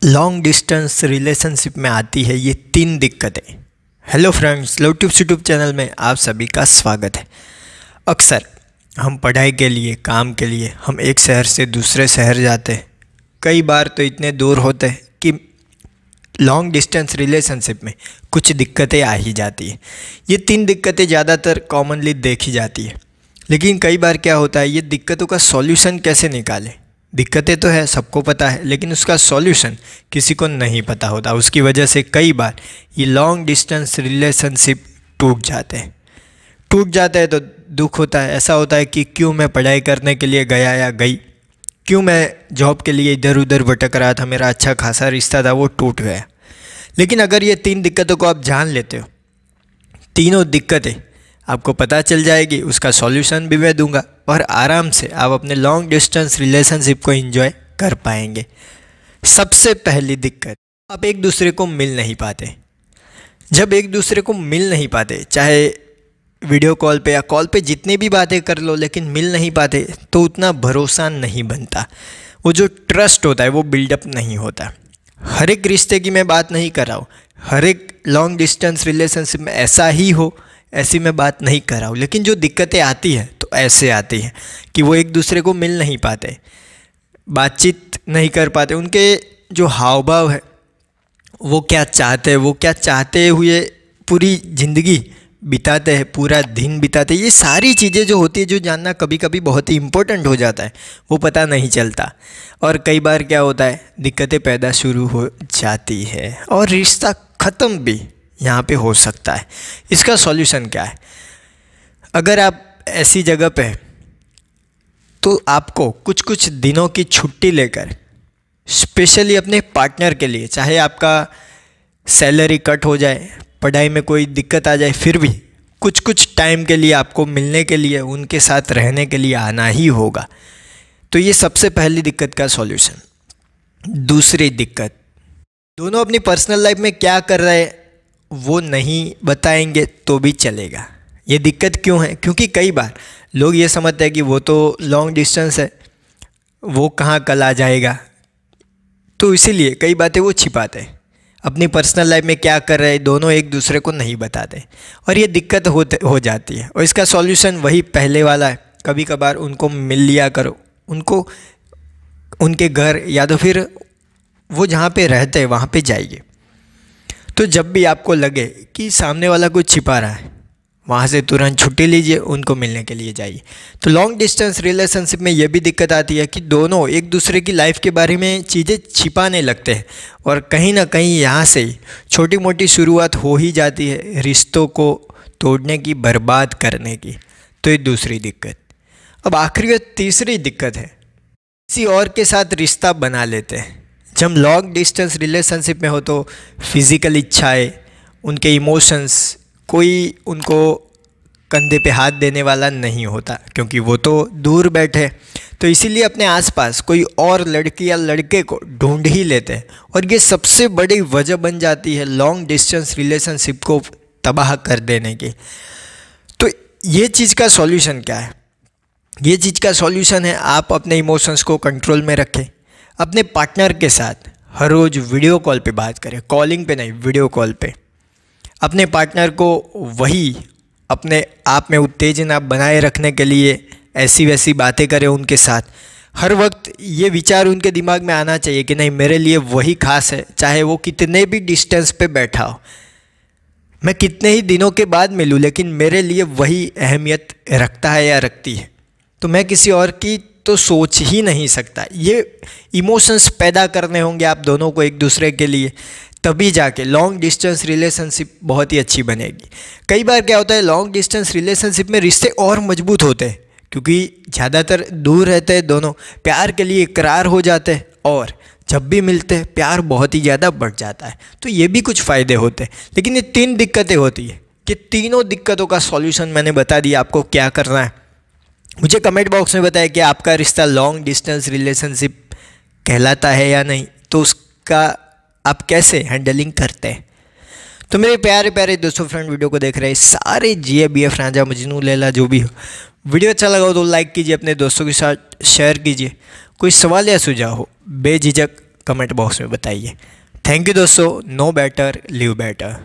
Long distance relationship में आती है ये 3 दिक्कतें। हेलो फ्रेंड्स, यूट्यूब चैनल में आप सभी का स्वागत है। अक्सर हम पढ़ाई के लिए, काम के लिए हम एक शहर से दूसरे शहर जाते हैं। कई बार तो इतने दूर होते हैं कि लॉन्ग डिस्टेंस रिलेशनशिप में कुछ दिक्कतें आ ही जाती है। ये 3 दिक्कतें ज़्यादातर कॉमनली देखी जाती है, लेकिन कई बार क्या होता है, ये दिक्कतों का सॉल्यूशन कैसे निकालें। दिक्कतें तो है, सबको पता है, लेकिन उसका सॉल्यूशन किसी को नहीं पता होता। उसकी वजह से कई बार ये लॉन्ग डिस्टेंस रिलेशनशिप टूट जाते हैं तो दुख होता है। ऐसा होता है कि क्यों मैं पढ़ाई करने के लिए गया या गई, क्यों मैं जॉब के लिए इधर उधर भटक रहा था, मेरा अच्छा खासा रिश्ता था वो टूट गया। लेकिन अगर ये 3 दिक्कतों को आप जान लेते हो, तीनों दिक्कतें आपको पता चल जाएगी, उसका सॉल्यूशन भी मैं दूंगा और आराम से आप अपने लॉन्ग डिस्टेंस रिलेशनशिप को एंजॉय कर पाएंगे। सबसे पहली दिक्कत, आप एक दूसरे को मिल नहीं पाते। जब एक दूसरे को मिल नहीं पाते, चाहे वीडियो कॉल पे या कॉल पे जितनी भी बातें कर लो, लेकिन मिल नहीं पाते तो उतना भरोसा नहीं बनता। वो जो ट्रस्ट होता है वो बिल्डअप नहीं होता। हर एक रिश्ते की मैं बात नहीं कर रहा हूँ, हर एक लॉन्ग डिस्टेंस रिलेशनशिप में ऐसा ही हो ऐसी मैं बात नहीं कर रहा हूँ, लेकिन जो दिक्कतें आती हैं तो ऐसे आती हैं कि वो एक दूसरे को मिल नहीं पाते, बातचीत नहीं कर पाते। उनके जो हाव भाव है, वो क्या चाहते हैं, वो क्या चाहते हुए पूरी ज़िंदगी बिताते हैं, पूरा दिन बिताते हैं, ये सारी चीज़ें जो होती है, जो जानना कभी कभी बहुत ही इम्पोर्टेंट हो जाता है, वो पता नहीं चलता। और कई बार क्या होता है, दिक्कतें पैदा शुरू हो जाती है और रिश्ता ख़त्म भी यहाँ पे हो सकता है। इसका सॉल्यूशन क्या है? अगर आप ऐसी जगह पे हैं तो आपको कुछ कुछ दिनों की छुट्टी लेकर स्पेशली अपने पार्टनर के लिए, चाहे आपका सैलरी कट हो जाए, पढ़ाई में कोई दिक्कत आ जाए, फिर भी कुछ कुछ टाइम के लिए आपको मिलने के लिए, उनके साथ रहने के लिए आना ही होगा। तो ये सबसे पहली दिक्कत का सॉल्यूशन। दूसरी दिक्कत, दोनों अपनी पर्सनल लाइफ में क्या कर रहे हैं वो नहीं बताएंगे तो भी चलेगा। ये दिक्कत क्यों है? क्योंकि कई बार लोग ये समझते हैं कि वो तो लॉन्ग डिस्टेंस है, वो कहाँ कल आ जाएगा, तो इसीलिए कई बातें वो छिपाते हैं। अपनी पर्सनल लाइफ में क्या कर रहे हैं दोनों एक दूसरे को नहीं बताते और ये दिक्कत हो जाती है। और इसका सॉल्यूशन वही पहले वाला है। कभी कभार उनको मिल लिया करो, उनको उनके घर या तो फिर वो जहाँ पे रहते हैं वहाँ पे जाइए। तो जब भी आपको लगे कि सामने वाला कुछ छिपा रहा है, वहाँ से तुरंत छुट्टी लीजिए, उनको मिलने के लिए जाइए। तो लॉन्ग डिस्टेंस रिलेशनशिप में यह भी दिक्कत आती है कि दोनों एक दूसरे की लाइफ के बारे में चीज़ें छिपाने लगते हैं और कहीं ना कहीं यहाँ से छोटी मोटी शुरुआत हो ही जाती है रिश्तों को तोड़ने की, बर्बाद करने की। तो ये दूसरी दिक्कत। अब आखिरी और तीसरी दिक्कत है, किसी और के साथ रिश्ता बना लेते हैं। जब लॉन्ग डिस्टेंस रिलेशनशिप में हो तो फिज़िकल इच्छाएं, उनके इमोशंस, कोई उनको कंधे पे हाथ देने वाला नहीं होता क्योंकि वो तो दूर बैठे। तो इसीलिए अपने आसपास कोई और लड़की या लड़के को ढूंढ ही लेते हैं और ये सबसे बड़ी वजह बन जाती है लॉन्ग डिस्टेंस रिलेशनशिप को तबाह कर देने की। तो ये चीज़ का सॉल्यूशन क्या है? ये चीज़ का सॉल्यूशन है आप अपने इमोशंस को कंट्रोल में रखें। अपने पार्टनर के साथ हर रोज़ वीडियो कॉल पे बात करें, कॉलिंग पे नहीं, वीडियो कॉल पे। अपने पार्टनर को वही अपने आप में उत्तेजना बनाए रखने के लिए ऐसी वैसी बातें करें उनके साथ। हर वक्त ये विचार उनके दिमाग में आना चाहिए कि नहीं, मेरे लिए वही खास है, चाहे वो कितने भी डिस्टेंस पे बैठा हो, मैं कितने ही दिनों के बाद मिलूँ, लेकिन मेरे लिए वही अहमियत रखता है या रखती है। तो मैं किसी और की तो सोच ही नहीं सकता। ये इमोशंस पैदा करने होंगे आप दोनों को एक दूसरे के लिए, तभी जाके लॉन्ग डिस्टेंस रिलेशनशिप बहुत ही अच्छी बनेगी। कई बार क्या होता है, लॉन्ग डिस्टेंस रिलेशनशिप में रिश्ते और मजबूत होते हैं क्योंकि ज़्यादातर दूर रहते हैं दोनों, प्यार के लिए इकरार हो जाते हैं और जब भी मिलते हैं प्यार बहुत ही ज़्यादा बढ़ जाता है। तो ये भी कुछ फ़ायदे होते हैं। लेकिन ये 3 दिक्कतें होती है कि तीनों दिक्कतों का सॉल्यूशन मैंने बता दिया आपको क्या करना है। मुझे कमेंट बॉक्स में बताएं कि आपका रिश्ता लॉन्ग डिस्टेंस रिलेशनशिप कहलाता है या नहीं, तो उसका आप कैसे हैंडलिंग करते हैं। तो मेरे प्यारे प्यारे दोस्तों, फ्रेंड, वीडियो को देख रहे हैं सारे GF रांझा मजनू लैला जो भी हो, वीडियो अच्छा लगा हो तो लाइक कीजिए, अपने दोस्तों के साथ शेयर कीजिए। कोई सवाल या सुझाव हो बेझिझक कमेंट बॉक्स में बताइए। थैंक यू दोस्तों। No better live better.